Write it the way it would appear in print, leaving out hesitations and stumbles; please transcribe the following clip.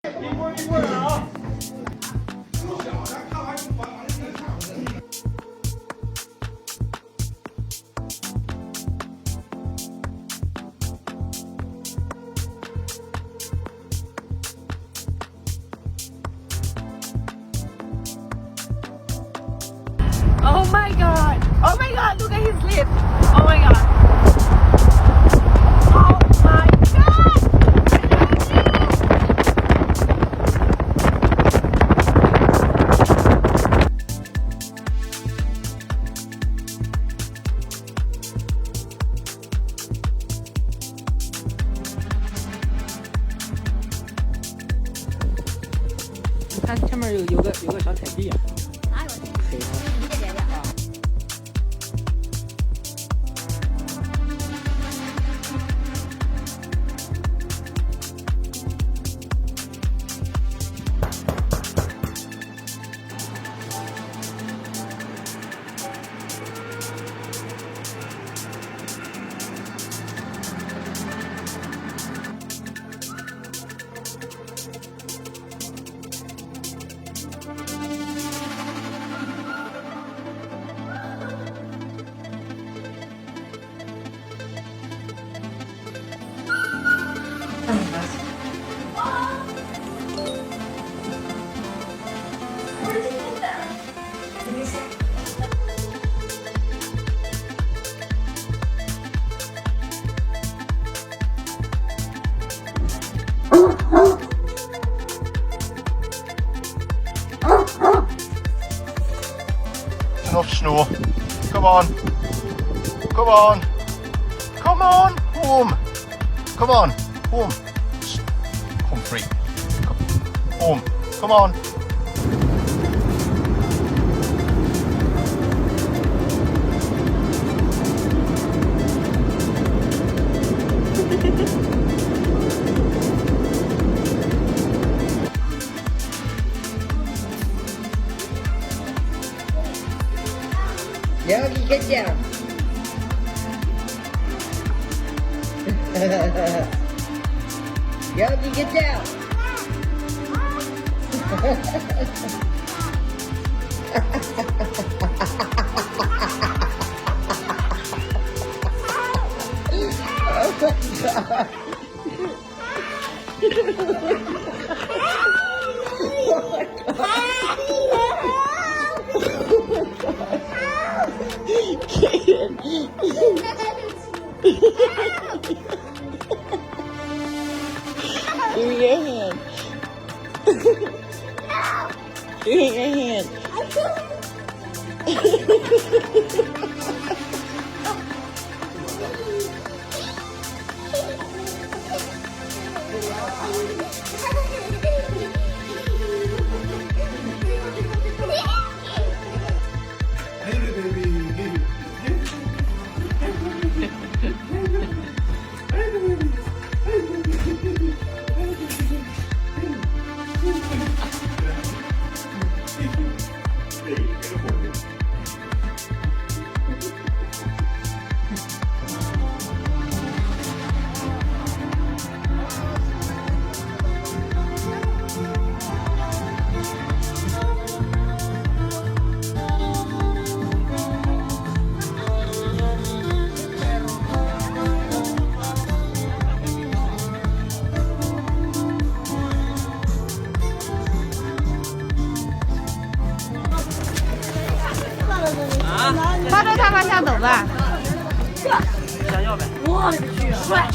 Oh my god! Oh my god! Look at his lip! Oh my god! Oh my god!你看前面有个小彩地啊，哪有？黑的。你这边的。Enough snow. Come on. Come on. Come on. Home. Come on. Home. Home free. Home. Come on. 여기 계자. 여기 계자. Give me your hand. Give me your hand.抓着他往下走吧。想要呗？我勒个去！帅！